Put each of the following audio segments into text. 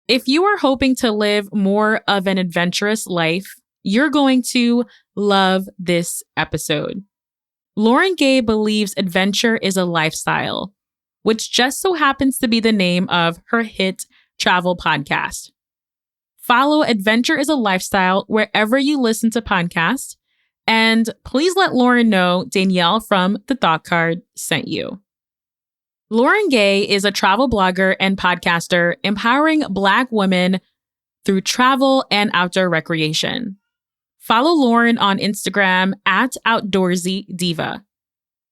If you are hoping to live more of an adventurous life, you're going to love this episode. Lauren Gay believes adventure is a lifestyle, which just so happens to be the name of her hit travel podcast. Follow Adventure is a Lifestyle wherever you listen to podcasts, and please let Lauren know Danielle from The Thought Card sent you. Lauren Gay is a travel blogger and podcaster empowering Black women through travel and outdoor recreation. Follow Lauren on Instagram at OutdoorsyDiva.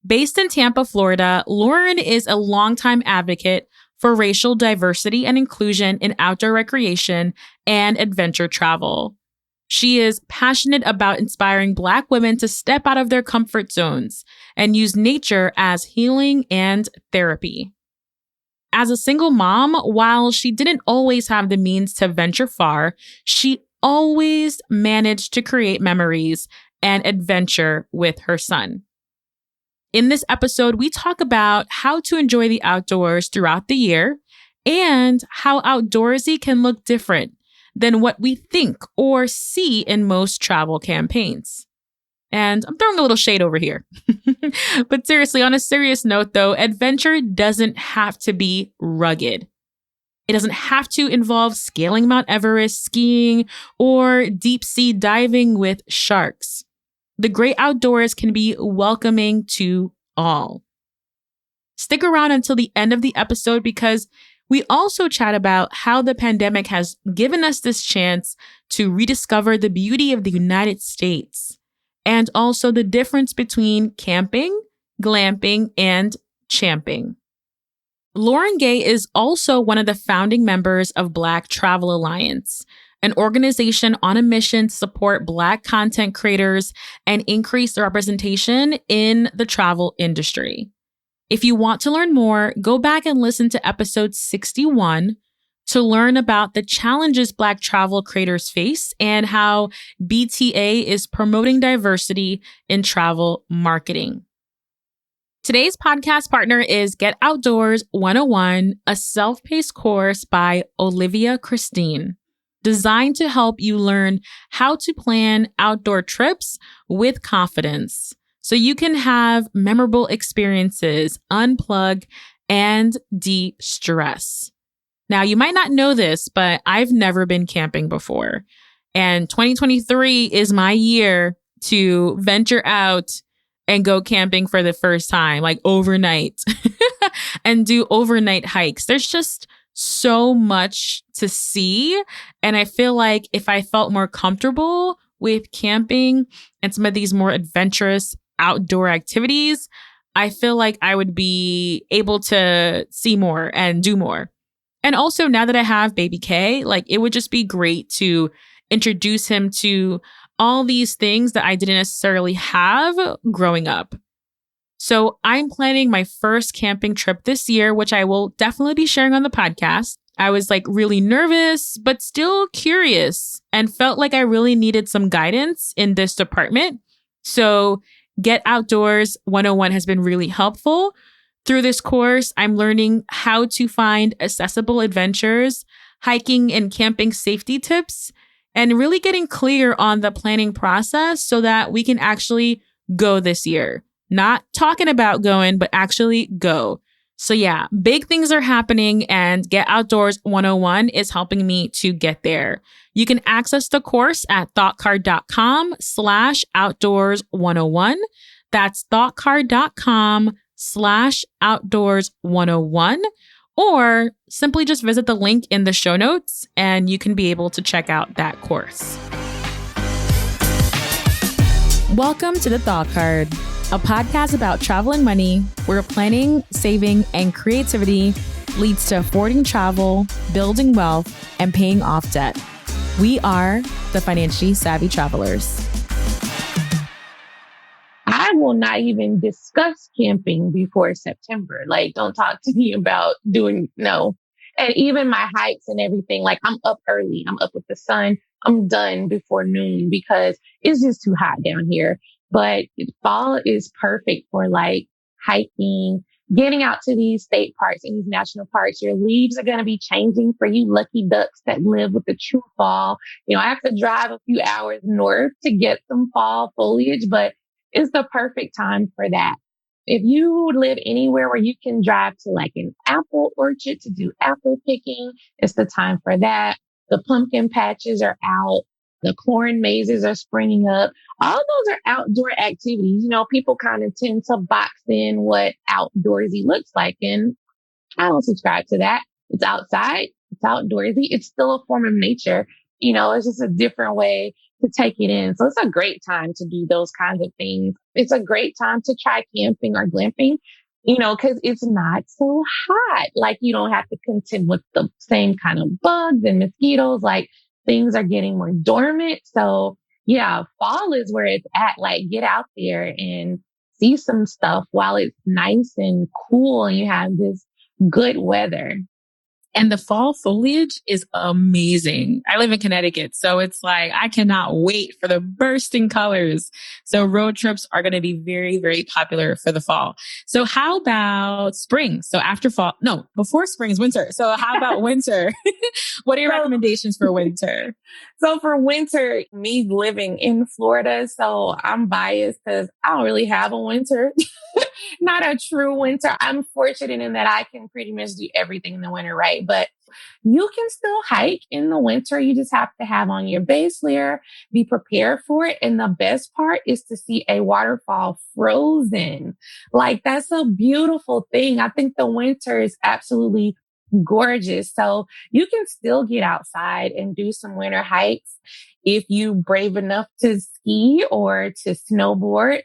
Based in Tampa, Florida, Lauren is a longtime advocate for racial diversity and inclusion in outdoor recreation and adventure travel. She is passionate about inspiring Black women to step out of their comfort zones and use nature as healing and therapy. As a single mom, while she didn't always have the means to venture far, she always managed to create memories and adventure with her son. In this episode, we talk about how to enjoy the outdoors throughout the year and how outdoorsy can look different than what we think or see in most travel campaigns. And I'm throwing a little shade over here. But seriously, on a serious note though, adventure doesn't have to be rugged. It doesn't have to involve scaling Mount Everest, skiing, or deep sea diving with sharks. The great outdoors can be welcoming to all. Stick around until the end of the episode because we also chat about how the pandemic has given us this chance to rediscover the beauty of the United States and also the difference between camping, glamping, and champing. Lauren Gay is also one of the founding members of Black Travel Alliance, an organization on a mission to support Black content creators and increase the representation in the travel industry. If you want to learn more, go back and listen to episode 61 to learn about the challenges Black travel creators face and how BTA is promoting diversity in travel marketing. Today's podcast partner is Get Outdoors 101, a self-paced course by Olivia Christine, designed to help you learn how to plan outdoor trips with confidence so you can have memorable experiences, unplug, and de-stress. Now, you might not know this, but I've never been camping before. And 2023 is my year to venture out and go camping for the first time, like overnight, and do overnight hikes. There's just so much to see. And I feel like if I felt more comfortable with camping and some of these more adventurous outdoor activities, I feel like I would be able to see more and do more. And also now that I have baby K, like it would just be great to introduce him to all these things that I didn't necessarily have growing up. So I'm planning my first camping trip this year, which I will definitely be sharing on the podcast. I was like really nervous, but still curious and felt like I really needed some guidance in this department. So Get Outdoors 101 has been really helpful. Through this course, I'm learning how to find accessible adventures, hiking and camping safety tips, and really getting clear on the planning process so that we can actually go this year. Not talking about going, but actually go. So yeah, big things are happening and Get Outdoors 101 is helping me to get there. You can access the course at thoughtcard.com/outdoors101. That's thoughtcard.com/outdoors101. Or simply just visit the link in the show notes and you can be able to check out that course. Welcome to The Thought Card, a podcast about travel and money where planning, saving, and creativity leads to affording travel, building wealth, and paying off debt. We are the financially savvy travelers. I will not even discuss camping before September. Like, don't talk to me about no. And even my hikes and everything, like I'm up early. I'm up with the sun. I'm done before noon because it's just too hot down here. But fall is perfect for like hiking, getting out to these state parks and these national parks, your leaves are going to be changing for you lucky ducks that live with the true fall. I have to drive a few hours north to get some fall foliage, but it's the perfect time for that. If you live anywhere where you can drive to like an apple orchard to do apple picking, it's the time for that. The pumpkin patches are out. The corn mazes are springing up. All those are outdoor activities. People kind of tend to box in what outdoorsy looks like. And I don't subscribe to that. It's outside. It's outdoorsy. It's still a form of nature. It's just a different way to take it in. So it's a great time to do those kinds of things. It's a great time to try camping or glamping, cause it's not so hot. Like you don't have to contend with the same kind of bugs and mosquitoes. Like things are getting more dormant. So yeah, fall is where it's at. Like get out there and see some stuff while it's nice and cool and you have this good weather. And the fall foliage is amazing. I live in Connecticut, so it's like I cannot wait for the bursting colors. So road trips are going to be very, very popular for the fall. So how about spring? So after fall, no, before spring is winter. So how about winter? What are your recommendations for winter? So for winter, me living in Florida, so I'm biased because I don't really have a winter. Not a true winter. I'm fortunate in that I can pretty much do everything in the winter, right? But you can still hike in the winter. You just have to have on your base layer, be prepared for it. And the best part is to see a waterfall frozen. Like that's a beautiful thing. I think the winter is absolutely gorgeous. So you can still get outside and do some winter hikes. If you brave enough to ski or to snowboard,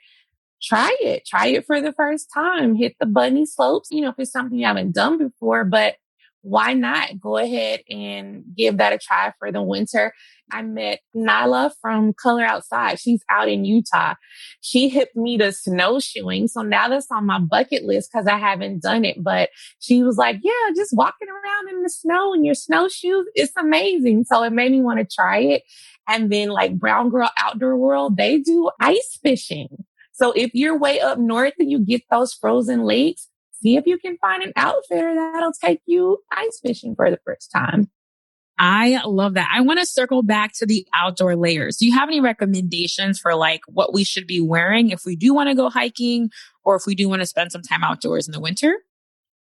try it. Try it for the first time. Hit the bunny slopes, if it's something you haven't done before, but why not go ahead and give that a try for the winter? I met Nyla from Color Outside. She's out in Utah. She hipped me to snowshoeing. So now that's on my bucket list because I haven't done it. But she was like, yeah, just walking around in the snow in your snowshoes. It's amazing. So it made me want to try it. And then like Brown Girl Outdoor World, they do ice fishing. So if you're way up north and you get those frozen lakes, see if you can find an outfitter that'll take you ice fishing for the first time. I love that. I want to circle back to the outdoor layers. Do you have any recommendations for like what we should be wearing if we do want to go hiking or if we do want to spend some time outdoors in the winter?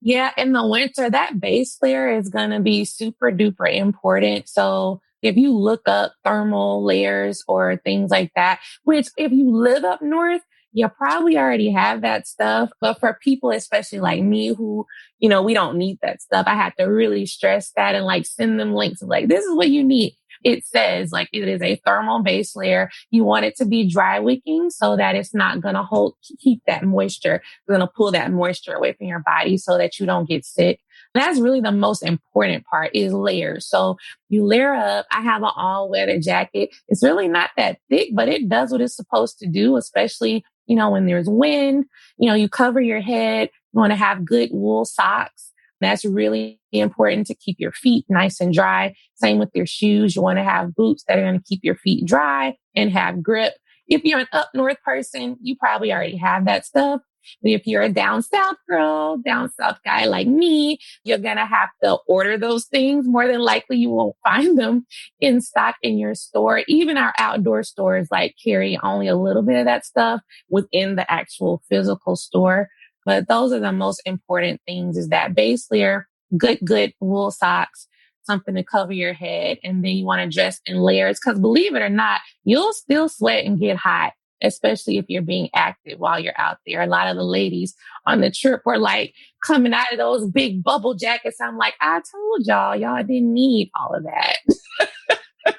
Yeah, in the winter, that base layer is going to be super duper important. So if you look up thermal layers or things like that, which if you live up north, you probably already have that stuff. But for people, especially like me, who, we don't need that stuff, I had to really stress that and like send them links of like, this is what you need. It says like it is a thermal base layer. You want it to be dry wicking so that it's not going to keep that moisture. It's going to pull that moisture away from your body so that you don't get sick. That's really the most important part is layers. So you layer up. I have an all weather jacket. It's really not that thick, but it does what it's supposed to do, especially, when there's wind, you cover your head. You want to have good wool socks. That's really important to keep your feet nice and dry. Same with your shoes. You want to have boots that are going to keep your feet dry and have grip. If you're an up north person, you probably already have that stuff. But if you're a down south girl, down south guy like me, you're going to have to order those things. More than likely, you won't find them in stock in your store. Even our outdoor stores like carry only a little bit of that stuff within the actual physical store. But those are the most important things is that base layer, good wool socks, something to cover your head. And then you want to dress in layers because believe it or not, you'll still sweat and get hot, especially if you're being active while you're out there. A lot of the ladies on the trip were like coming out of those big bubble jackets. I'm like, I told y'all didn't need all of that.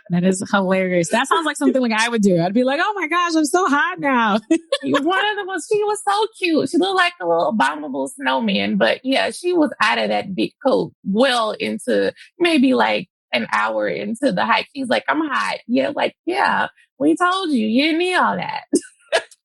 That is hilarious. That sounds like something like I would do. I'd be like, oh my gosh, I'm so hot now. One of them she was so cute. She looked like a little abominable snowman. But yeah, she was out of that big coat well into maybe like an hour into the hike. She's like, I'm hot. Yeah, like, yeah, we told you. You didn't need all that.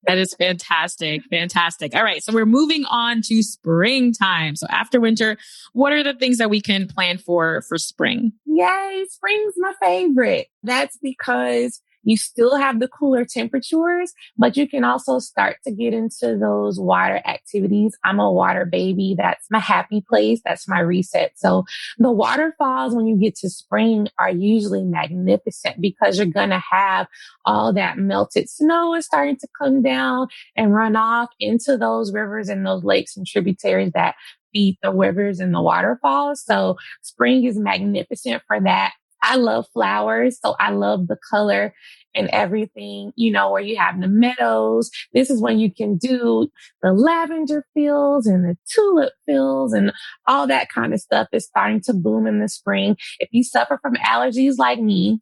That is fantastic. Fantastic. All right. So we're moving on to springtime. So after winter, what are the things that we can plan for spring? Yay. Spring's my favorite. That's because You still have the cooler temperatures, but you can also start to get into those water activities. I'm a water baby. That's my happy place. That's my reset. So the waterfalls when you get to spring are usually magnificent because you're going to have all that melted snow is starting to come down and run off into those rivers and those lakes and tributaries that feed the rivers and the waterfalls. So spring is magnificent for that. I love flowers, so I love the color and everything, where you have the meadows. This is when you can do the lavender fields and the tulip fields and all that kind of stuff is starting to boom in the spring. If you suffer from allergies like me,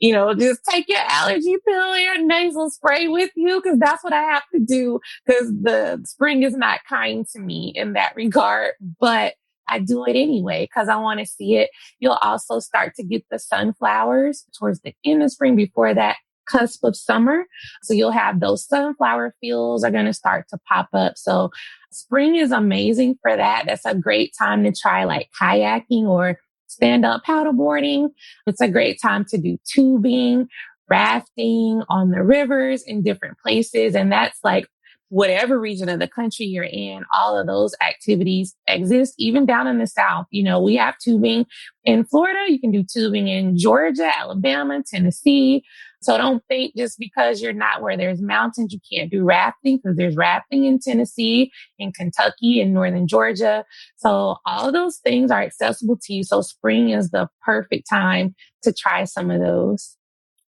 just take your allergy pill, your nasal spray with you, because that's what I have to do, because the spring is not kind to me in that regard. But I do it anyway because I want to see it. You'll also start to get the sunflowers towards the end of spring before that cusp of summer. So you'll have those sunflower fields are going to start to pop up. So spring is amazing for that. That's a great time to try like kayaking or stand up paddleboarding. It's a great time to do tubing, rafting on the rivers in different places. And that's like whatever region of the country you're in, all of those activities exist, even down in the South. We have tubing in Florida. You can do tubing in Georgia, Alabama, Tennessee. So don't think just because you're not where there's mountains, you can't do rafting, because there's rafting in Tennessee, in Kentucky, in northern Georgia. So all of those things are accessible to you. So spring is the perfect time to try some of those.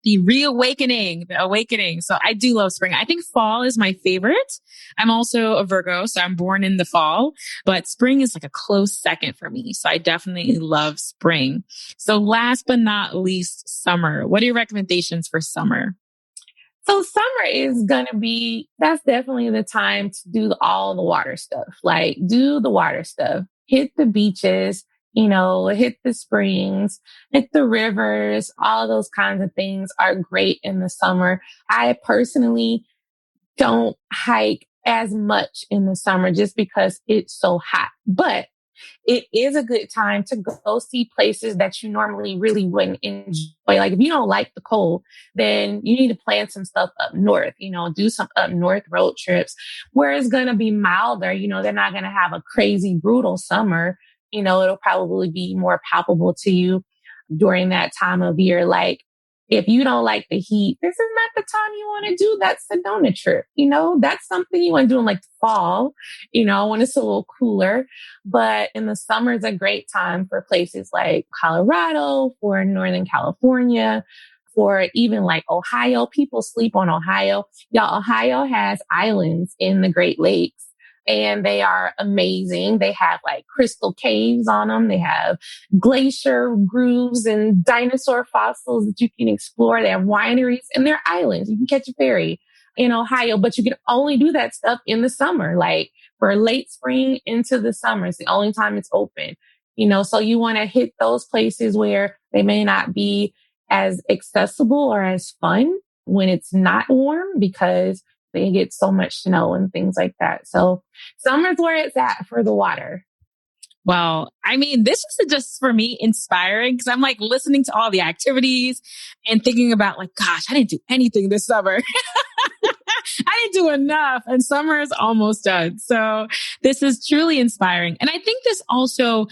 The awakening. So I do love spring. I think fall is my favorite. I'm also a Virgo, so I'm born in the fall, but spring is like a close second for me. So I definitely love spring. So last but not least, summer. What are your recommendations for summer? So summer is going to that's definitely the time to do all the water stuff. Like do the water stuff, hit the beaches, hit the springs, hit the rivers, all those kinds of things are great in the summer. I personally don't hike as much in the summer just because it's so hot, but it is a good time to go see places that you normally really wouldn't enjoy. Like if you don't like the cold, then you need to plan some stuff up north, do some up north road trips where it's going to be milder. They're not going to have a crazy brutal summer. It'll probably be more palpable to you during that time of year. Like if you don't like the heat, this is not the time you want to do that Sedona trip. That's something you want to do in like fall, when it's a little cooler. But in the summer is a great time for places like Colorado, for Northern California, for even like Ohio. People sleep on Ohio. Y'all, Ohio has islands in the Great Lakes. And they are amazing. They have like crystal caves on them. They have glacier grooves and dinosaur fossils that you can explore. They have wineries and they're islands. You can catch a ferry in Ohio, but you can only do that stuff in the summer, like for late spring into the summer. It's the only time it's open, so you want to hit those places where they may not be as accessible or as fun when it's not warm, because they get so much snow and things like that. So summer's where it's at for the water. Well, I mean, this is just for me inspiring because I'm like listening to all the activities and thinking about like, gosh, I didn't do anything this summer. I didn't do enough, and summer is almost done. So this is truly inspiring. And I think this also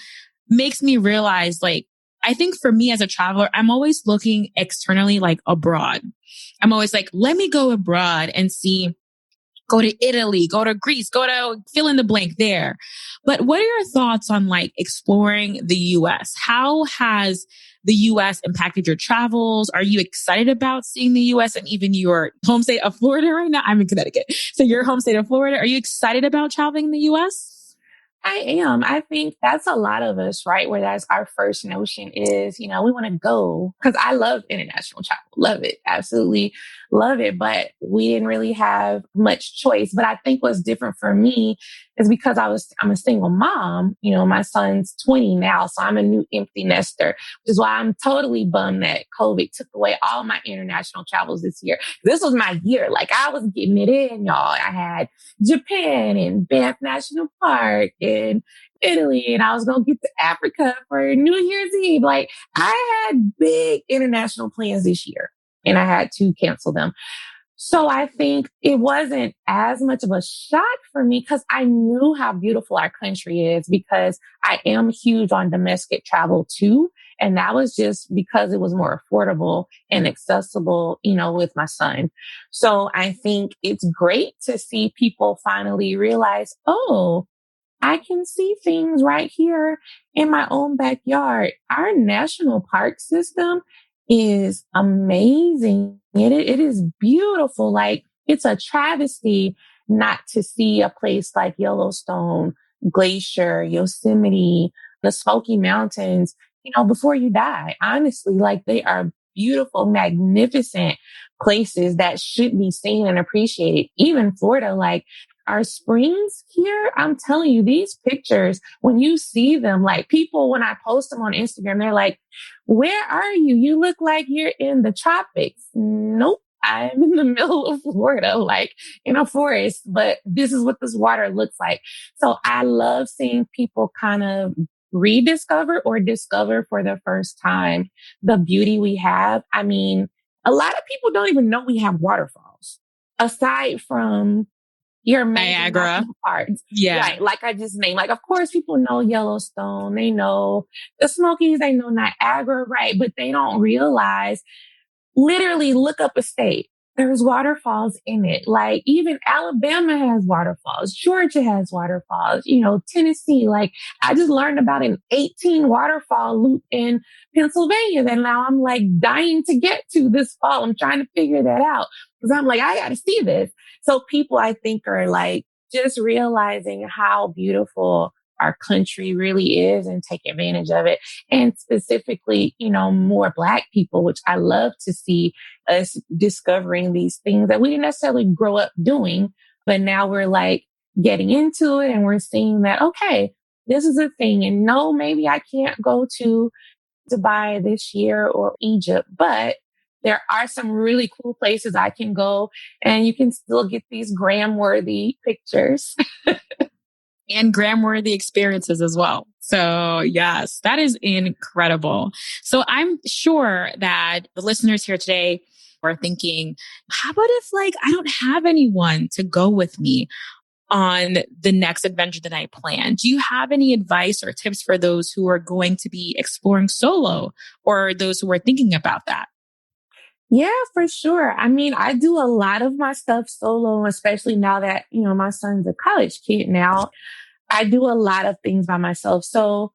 makes me realize, like, I think for me as a traveler, I'm always looking externally, like abroad. I'm always like, let me go abroad and see, go to Italy, go to Greece, go to fill in the blank there. But what are your thoughts on like exploring the US? How has the US impacted your travels? Are you excited about seeing the US and even your home state of Florida right now? I'm in Connecticut. So your home state of Florida, are you excited about traveling in the US? I am. I think that's a lot of us, right? Where that's our first notion is, we want to go, because I love international travel. Love it. Absolutely love it. But we didn't really have much choice. But I think what's different for me is because I'm a single mom. My son's 20 now. So I'm a new empty nester, which is why I'm totally bummed that COVID took away all my international travels this year. This was my year. Like I was getting it in, y'all. I had Japan and Banff National Park and Italy, and I was going to get to Africa for New Year's Eve. Like I had big international plans this year. and I had to cancel them. So I think it wasn't as much of a shock for me because I knew how beautiful our country is because I am huge on domestic travel too. And that was just because it was more affordable and accessible, with my son. So I think it's great to see people finally realize, oh, I can see things right here in my own backyard. Our national park system is amazing. It is beautiful. Like it's a travesty not to see a place like Yellowstone, Glacier, Yosemite, the Smoky Mountains, before you die. Honestly, like they are beautiful, magnificent places that should be seen and appreciated. Even Florida, like our springs here, I'm telling you, these pictures, when you see them, like people, when I post them on Instagram, they're like, where are you? You look like you're in the tropics. Nope. I'm in the middle of Florida, like in a forest, but this is what this water looks like. So I love seeing people kind of rediscover or discover for the first time the beauty we have. I mean, a lot of people don't even know we have waterfalls aside from your major Niagara. national parks. Yeah. Right. Like I just named, like, of course, people know Yellowstone. They know the Smokies. They know Niagara. Right. But they don't realize literally look up a state. There's waterfalls in it. Like even Alabama has waterfalls. Georgia has waterfalls. Tennessee. Like I just learned about an 18 waterfall loop in Pennsylvania that now I'm like dying to get to this fall. I'm trying to figure that out because I'm like, I got to see this. So people I think are like just realizing how beautiful our country really is and take advantage of it. And specifically, more Black people, which I love to see us discovering these things that we didn't necessarily grow up doing, but now we're like getting into it and we're seeing that, okay, this is a thing. And no, maybe I can't go to Dubai this year or Egypt, but there are some really cool places I can go and you can still get these gram worthy pictures. And gram-worthy experiences as well. So yes, that is incredible. So I'm sure that the listeners here today are thinking, how about if like I don't have anyone to go with me on the next adventure that I plan? Do you have any advice or tips for those who are going to be exploring solo or those who are thinking about that? Yeah, for sure. I mean, I do a lot of my stuff solo, especially now that, my son's a college kid now. I do a lot of things by myself. So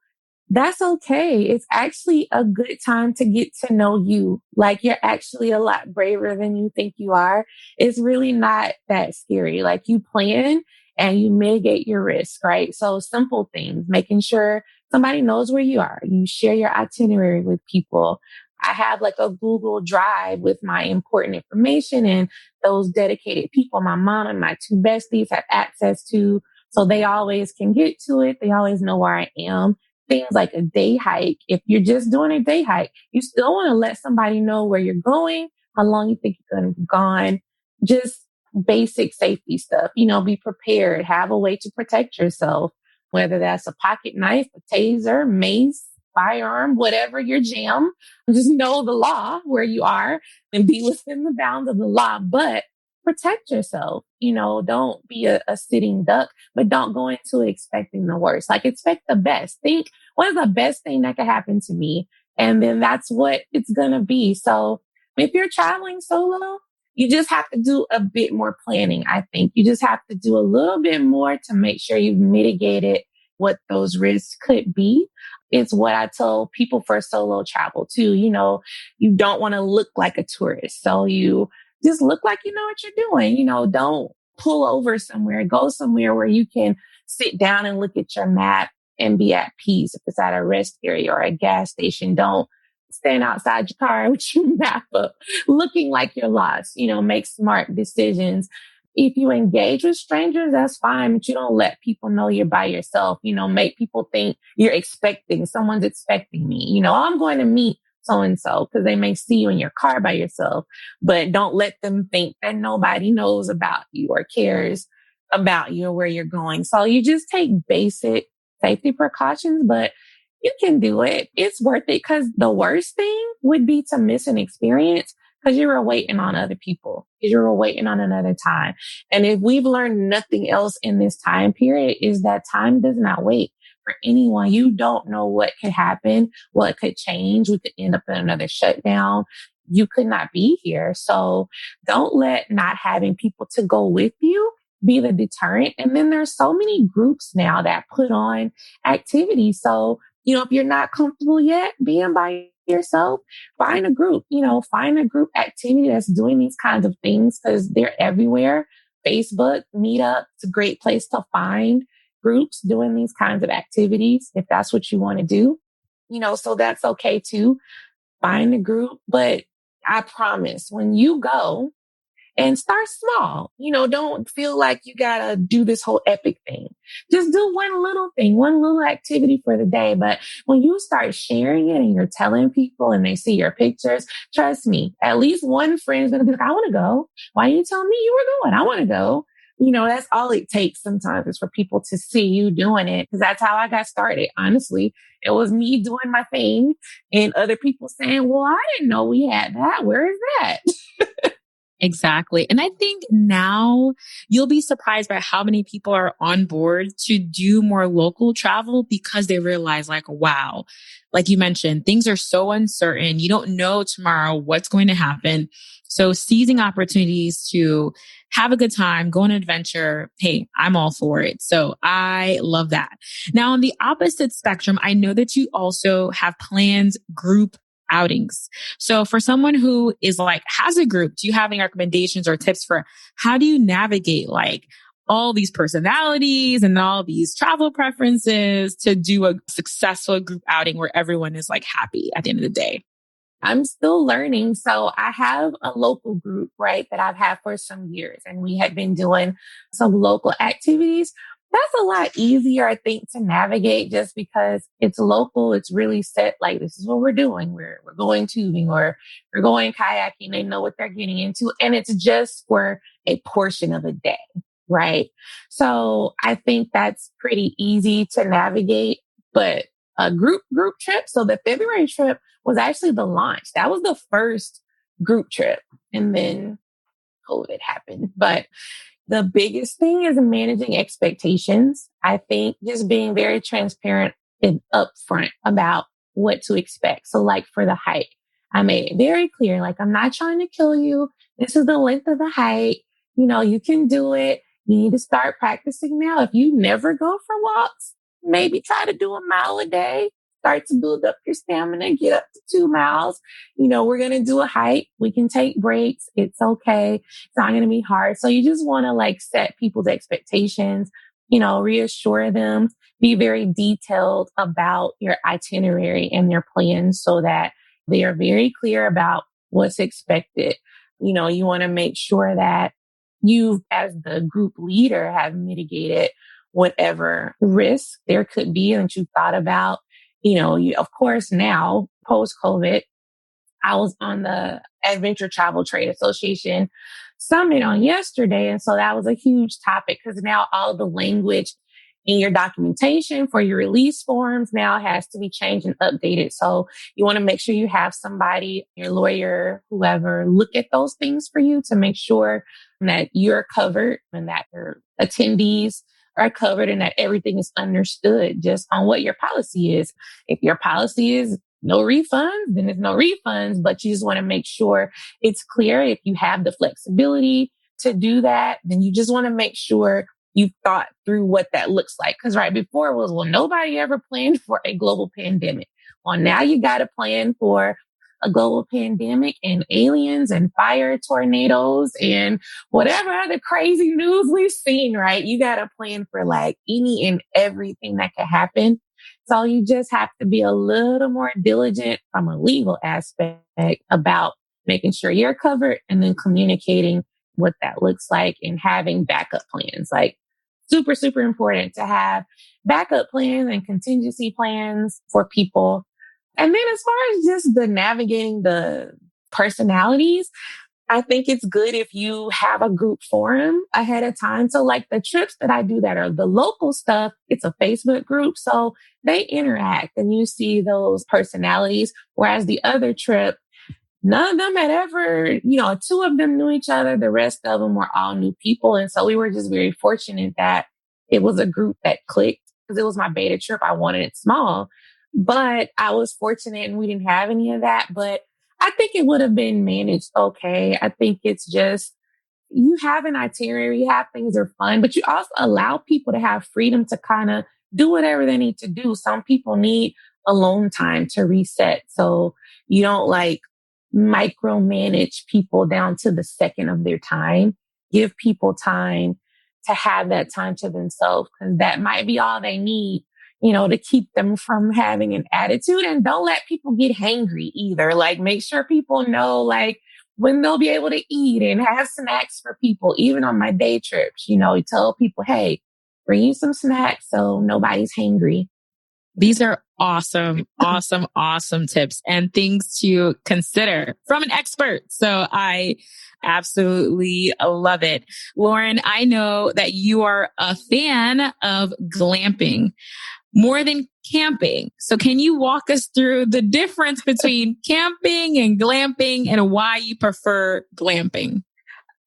that's okay. It's actually a good time to get to know you. Like you're actually a lot braver than you think you are. It's really not that scary. Like you plan and you mitigate your risk, right? So simple things, making sure somebody knows where you are. You share your itinerary with people. I have like a Google Drive with my important information and those dedicated people my mom and my two besties have access to. So they always can get to it. They always know where I am. Things like a day hike. If you're just doing a day hike, you still want to let somebody know where you're going, how long you think you're going to be gone. Just basic safety stuff. Be prepared. Have a way to protect yourself, whether that's a pocket knife, a taser, mace, firearm, whatever your jam. Just know the law where you are and be within the bounds of the law, but protect yourself. Don't be a sitting duck, but don't go into it expecting the worst. Like expect the best. Think what is the best thing that could happen to me? And then that's what it's going to be. So if you're traveling solo, you just have to do a bit more planning. I think you just have to do a little bit more to make sure you've mitigated what those risks could be. It's what I tell people for solo travel too. You don't want to look like a tourist. So you just look like you know what you're doing. Don't pull over somewhere, go somewhere where you can sit down and look at your map and be at peace. If it's at a rest area or a gas station, don't stand outside your car with your map up looking like you're lost. Make smart decisions. If you engage with strangers, that's fine, but you don't let people know you're by yourself. Make people think someone's expecting me. I'm going to meet so and so because they may see you in your car by yourself, but don't let them think that nobody knows about you or cares about you or where you're going. So you just take basic safety precautions, but you can do it. It's worth it because the worst thing would be to miss an experience because you were waiting on other people, because you were waiting on another time. And if we've learned nothing else in this time period, is that time does not wait for anyone. You don't know what could happen, what could change. We could end up in another shutdown. You could not be here. So don't let not having people to go with you be the deterrent. And then there's so many groups now that put on activities. So, if you're not comfortable yet being by yourself, find a group, find a group activity that's doing these kinds of things because they're everywhere. Facebook, Meetup, it's a great place to find groups doing these kinds of activities if that's what you want to do. So that's okay too. Find a group, but I promise when you go, and start small. Don't feel like you gotta do this whole epic thing. Just do one little thing, one little activity for the day. But when you start sharing it and you're telling people and they see your pictures, trust me, at least one friend is gonna be like, I want to go. Why didn't you tell me you were going? I want to go. That's all it takes sometimes is for people to see you doing it. Cause that's how I got started. Honestly, it was me doing my thing and other people saying, well, I didn't know we had that. Where is that? Exactly. And I think now you'll be surprised by how many people are on board to do more local travel because they realize like, wow, like you mentioned, things are so uncertain. You don't know tomorrow what's going to happen. So seizing opportunities to have a good time, go on an adventure. Hey, I'm all for it. So I love that. Now on the opposite spectrum, I know that you also have planned group outings. So for someone who is like, has a group, do you have any recommendations or tips for how do you navigate like all these personalities and all these travel preferences to do a successful group outing where everyone is like happy at the end of the day? I'm still learning. So I have a local group, right, that I've had for some years, and we had been doing some local activities. That's a lot easier, I think, to navigate just because it's local. It's really set like this is what we're doing. We're going tubing or we're going kayaking. They know what they're getting into. And it's just for a portion of a day, right? So I think that's pretty easy to navigate. But a group trip. So the February trip was actually the launch. That was the first group trip. And then COVID happened. But the biggest thing is managing expectations. I think just being very transparent and upfront about what to expect. So like for the hike, I made it very clear, like I'm not trying to kill you. This is the length of the hike. You can do it. You need to start practicing now. If you never go for walks, maybe try to do a mile a day. Start to build up your stamina, get up to 2 miles. We're going to do a hike. We can take breaks. It's okay. It's not going to be hard. So you just want to like set people's expectations, reassure them, be very detailed about your itinerary and your plans so that they are very clear about what's expected. You want to make sure that you, as the group leader, have mitigated whatever risk there could be that you thought about. Of course, now post COVID, I was on the Adventure Travel Trade Association summit on yesterday. And so that was a huge topic because now all the language in your documentation for your release forms now has to be changed and updated. So you want to make sure you have somebody, your lawyer, whoever, look at those things for you to make sure that you're covered and that your attendees are covered and that everything is understood just on what your policy is. If your policy is no refunds, then it's no refunds, but you just want to make sure it's clear. If you have the flexibility to do that, then you just want to make sure you thought through what that looks like. Because right before it was, well, nobody ever planned for a global pandemic. Well, now you got to plan for a global pandemic and aliens and fire tornadoes and whatever other crazy news we've seen, right? You got to plan for like any and everything that could happen. So you just have to be a little more diligent from a legal aspect about making sure you're covered and then communicating what that looks like and having backup plans. Like super, super important to have backup plans and contingency plans for people. And then as far as just the navigating the personalities, I think it's good if you have a group forum ahead of time. So like the trips that I do that are the local stuff, it's a Facebook group. So they interact and you see those personalities. Whereas the other trip, none of them had ever, two of them knew each other. The rest of them were all new people. And so we were just very fortunate that it was a group that clicked because it was my beta trip. I wanted it small, but I was fortunate and we didn't have any of that. But I think it would have been managed okay. I think it's just, you have an itinerary, you have things that are fun, but you also allow people to have freedom to kind of do whatever they need to do. Some people need alone time to reset. So you don't like micromanage people down to the second of their time. Give people time to have that time to themselves because that might be all they need, to keep them from having an attitude. And don't let people get hangry either. Like make sure people know like when they'll be able to eat and have snacks for people, even on my day trips, you tell people, hey, bring you some snacks so nobody's hangry. These are awesome, awesome, awesome tips and things to consider from an expert. So I absolutely love it. Lauren, I know that you are a fan of glamping more than camping. So can you walk us through the difference between camping and glamping and why you prefer glamping?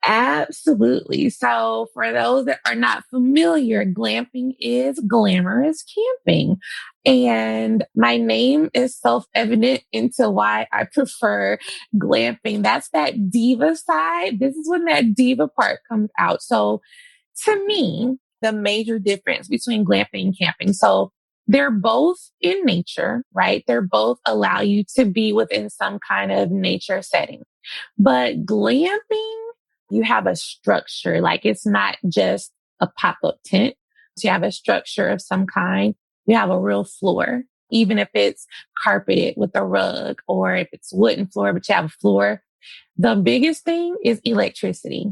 Absolutely. So for those that are not familiar, glamping is glamorous camping. And my name is self-evident into why I prefer glamping. That's that diva side. This is when that diva part comes out. So to me, the major difference between glamping and camping. So they're both in nature, right? They're both allow you to be within some kind of nature setting. But glamping, you have a structure. Like it's not just a pop-up tent. So you have a structure of some kind. You have a real floor, even if it's carpeted with a rug or if it's wooden floor, but you have a floor. The biggest thing is electricity,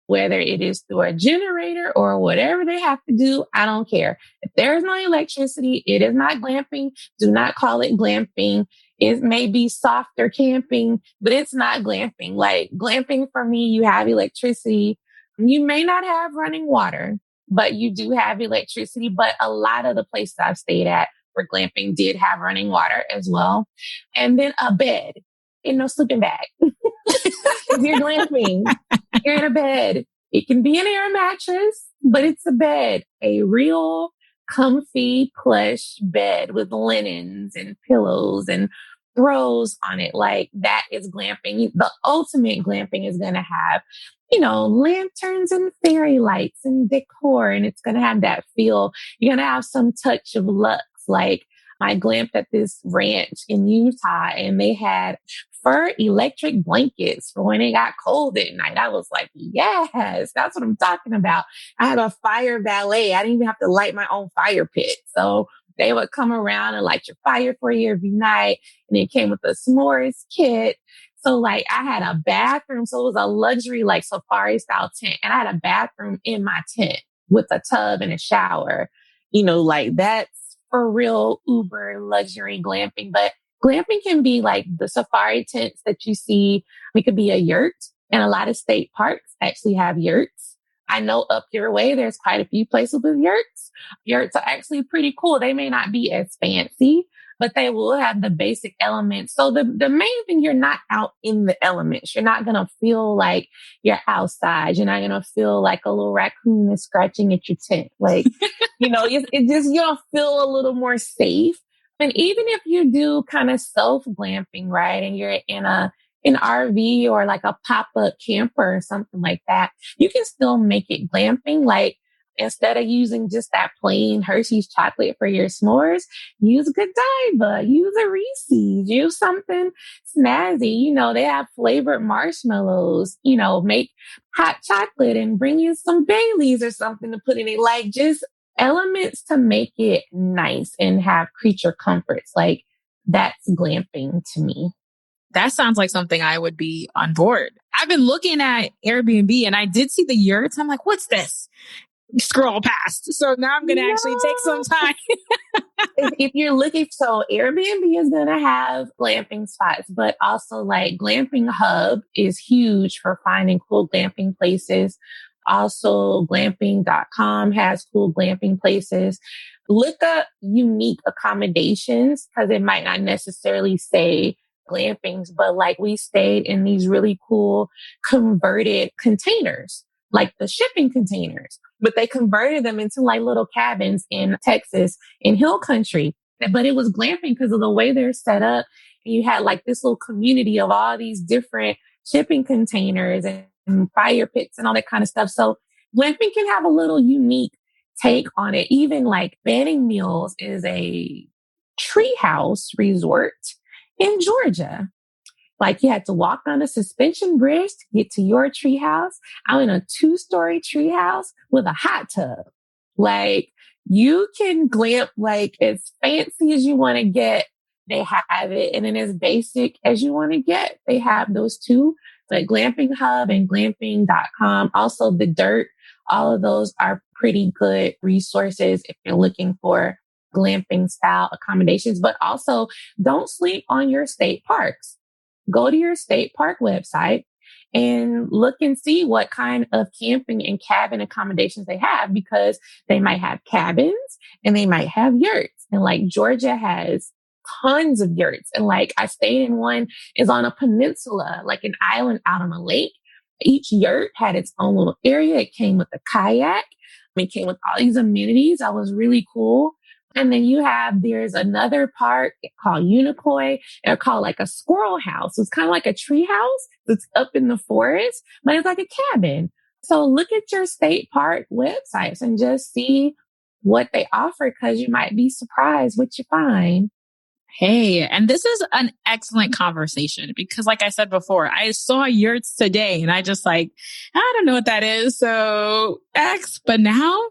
whether it is through a generator or whatever they have to do. I don't care. If there's no electricity, it is not glamping. Do not call it glamping. It may be softer camping, but it's not glamping. Like glamping for me, you have electricity. You may not have running water, but you do have electricity. But a lot of the places I've stayed at for glamping did have running water as well. And then a bed and no sleeping bag. If you're glamping, you're in a bed. It can be an air mattress, but it's a bed, a real comfy plush bed with linens and pillows and throws on it. Like that is glamping. The ultimate glamping is going to have, lanterns and fairy lights and decor, and it's going to have that feel. You're going to have some touch of luxe. Like I glamped at this ranch in Utah and they had fur electric blankets for when it got cold at night. I was like, yes, that's what I'm talking about. I had a fire valet. I didn't even have to light my own fire pit. So they would come around and light your fire for you every night. And it came with a s'mores kit. So like I had a bathroom. So it was a luxury, like safari style tent. And I had a bathroom in my tent with a tub and a shower, like that's for real Uber luxury glamping. But glamping can be like the safari tents that you see. It could be a yurt, and a lot of state parks actually have yurts. I know up your way, there's quite a few places with yurts. Yurts are actually pretty cool. They may not be as fancy, but they will have the basic elements. So the main thing, you're not out in the elements. You're not going to feel like you're outside. You're not going to feel like a little raccoon is scratching at your tent. Like, it just, you'll feel a little more safe. And even if you do kind of self glamping, right, and you're in an RV or like a pop-up camper or something like that, you can still make it glamping. Like instead of using just that plain Hershey's chocolate for your s'mores, use Godiva, use a Reese's, use something snazzy. They have flavored marshmallows, make hot chocolate and bring you some Baileys or something to put in it. Like just elements to make it nice and have creature comforts. Like that's glamping to me. That sounds like something I would be on board. I've been looking at Airbnb and I did see the yurts. I'm like, what's this? Scroll past. So now I'm going to actually take some time. if you're looking, so Airbnb is going to have glamping spots, but also like Glamping Hub is huge for finding cool glamping places. Also, glamping.com has cool glamping places. Look up unique accommodations because it might not necessarily say glampings, but like we stayed in these really cool converted containers, like the shipping containers, but they converted them into like little cabins in Texas in hill country. But it was glamping because of the way they're set up. And you had like this little community of all these different shipping containers and fire pits and all that kind of stuff. So glamping can have a little unique take on it. Even like Banning Mills is a treehouse resort in Georgia. Like you had to walk on a suspension bridge to get to your treehouse. I'm in a 2-story treehouse with a hot tub. Like you can glamp like as fancy as you want to get. They have it. And then as basic as you want to get, they have those two. But Glamping Hub and glamping.com, also The Dirt, all of those are pretty good resources if you're looking for glamping style accommodations. But also don't sleep on your state parks. Go to your state park website and look and see what kind of camping and cabin accommodations they have, because they might have cabins and they might have yurts. And like Georgia has tons of yurts. And like I stayed in one is on a peninsula, like an island out on a lake. Each yurt had its own little area. It came with a kayak. It came with all these amenities. That was really cool. And then there's another park called Unicoi. They're called like a squirrel house. It's kind of like a tree house that's up in the forest, but it's like a cabin. So look at your state park websites and just see what they offer, because you might be surprised what you find. Hey, and this is an excellent conversation because like I said before, I saw yurts today and I just like, I don't know what that is. So but now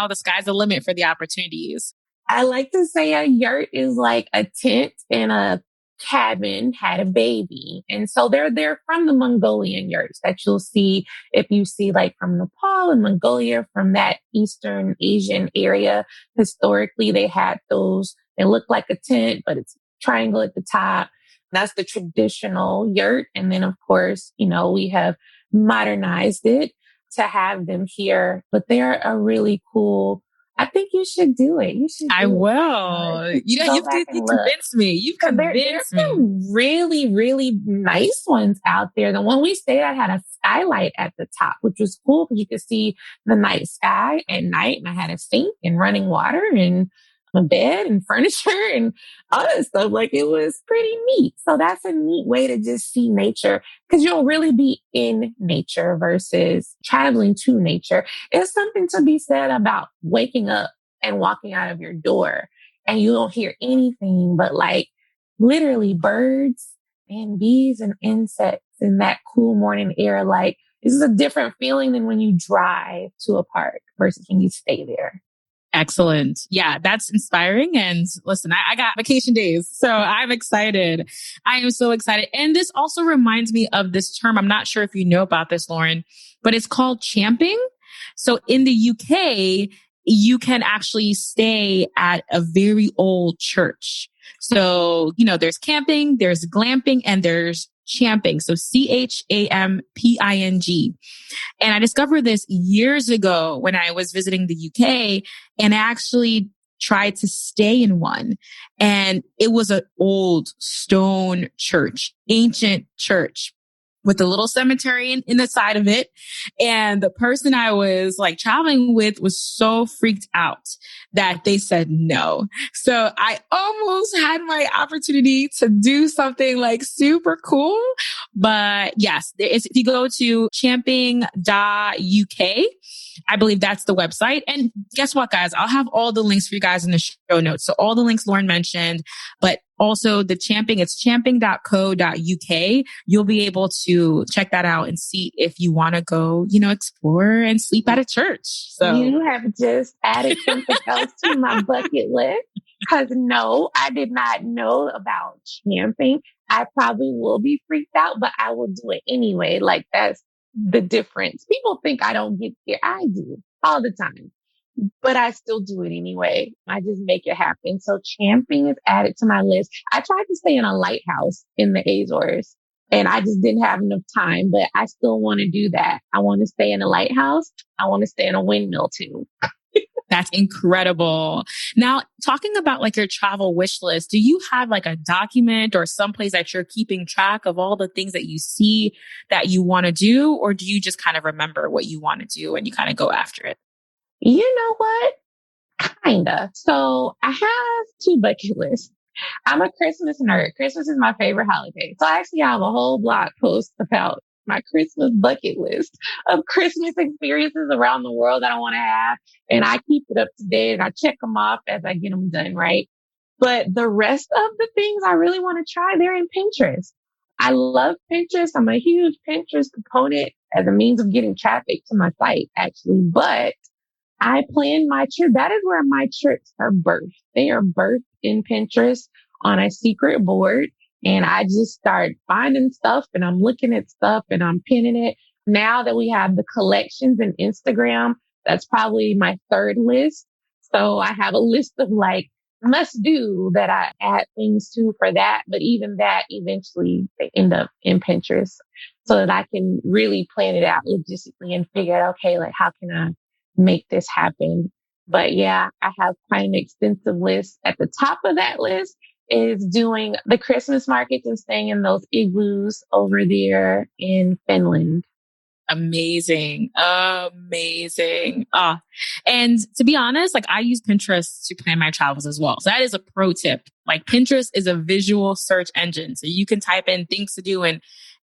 the sky's the limit for the opportunities. I like to say a yurt is like a tent in a cabin had a baby. And so they're from the Mongolian yurts that you'll see if you see like from Nepal and Mongolia, from that Eastern Asian area. Historically, they had those. They look like a tent, but it's triangle at the top. That's the traditional yurt. And then, of course, we have modernized it to have them here, but they're a really cool. I think you should do it. I will. You convinced me. You've convinced me. There's some really, really nice ones out there. The one we stayed at had a skylight at the top, which was cool because you could see the night sky at night. And I had a sink and running water and a bed and furniture and all that stuff. Like it was pretty neat. So that's a neat way to just see nature, because you'll really be in nature versus traveling to nature. There's something to be said about waking up and walking out of your door and you don't hear anything but like literally birds and bees and insects in that cool morning air. Like this is a different feeling than when you drive to a park versus when you stay there. Excellent. Yeah, that's inspiring. And listen, I got vacation days, so I'm excited. I am so excited. And this also reminds me of this term. I'm not sure if you know about this, Lauren, but it's called champing. So in the UK, you can actually stay at a very old church. So, there's camping, there's glamping, and there's champing. So CHAMPING. And I discovered this years ago when I was visiting the UK, and I actually tried to stay in one. And it was an old stone church, ancient church with a little cemetery in the side of it. And the person I was like traveling with was so freaked out that they said no. So I almost had my opportunity to do something like super cool. But yes, if you go to champing.uk, I believe that's the website. And guess what, guys? I'll have all the links for you guys in the show notes. So all the links Lauren mentioned, but also the champing, it's champing.co.uk. You'll be able to check that out and see if you want to go, explore and sleep at a church. So you have just added something else to my bucket list. Because no, I did not know about champing. I probably will be freaked out, but I will do it anyway. Like that's the difference. People think I don't get scared. I do all the time, but I still do it anyway. I just make it happen. So champing is added to my list. I tried to stay in a lighthouse in the Azores and I just didn't have enough time, but I still want to do that. I want to stay in a lighthouse. I want to stay in a windmill too. That's incredible. Now, talking about like your travel wish list, do you have like a document or someplace that you're keeping track of all the things that you see that you want to do? Or do you just kind of remember what you want to do and you kind of go after it? You know what? Kinda. So I have two bucket lists. I'm a Christmas nerd. Christmas is my favorite holiday. So I actually have a whole blog post about my Christmas bucket list of Christmas experiences around the world that I want to have. And I keep it up to date and I check them off as I get them done, right? But the rest of the things I really want to try, they're in Pinterest. I love Pinterest. I'm a huge Pinterest component as a means of getting traffic to my site, actually. But I plan my trip. That is where my trips are birthed. They are birthed in Pinterest on a secret board. And I just start finding stuff and I'm looking at stuff and I'm pinning it. Now that we have the collections in Instagram, that's probably my third list. So I have a list of like must do that I add things to for that. But even that eventually they end up in Pinterest so that I can really plan it out logistically and figure out, okay, like how can I make this happen? But yeah, I have quite an extensive list. At the top of that list is doing the Christmas markets and staying in those igloos over there in Finland. Amazing. Amazing. And to be honest, like I use Pinterest to plan my travels as well. So that is a pro tip. Like Pinterest is a visual search engine. So you can type in things to do in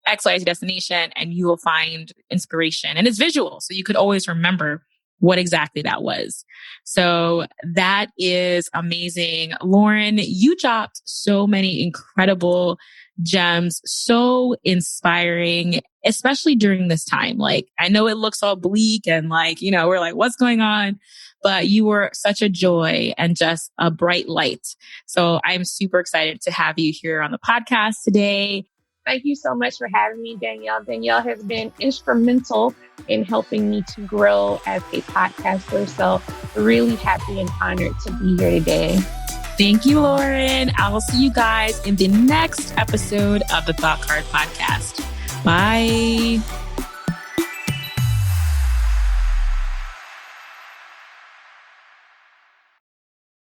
XYZ destination and you will find inspiration, and it's visual. So you could always remember what exactly that was. So that is amazing. Lauren, you dropped so many incredible gems, so inspiring, especially during this time. Like, I know it looks all bleak and like, you know, we're like, what's going on? But you were such a joy and just a bright light. So I'm super excited to have you here on the podcast today. Thank you so much for having me, Danielle. Danielle has been instrumental in helping me to grow as a podcaster. So really happy and honored to be here today. Thank you, Lauren. I will see you guys in the next episode of the Thought Card Podcast. Bye.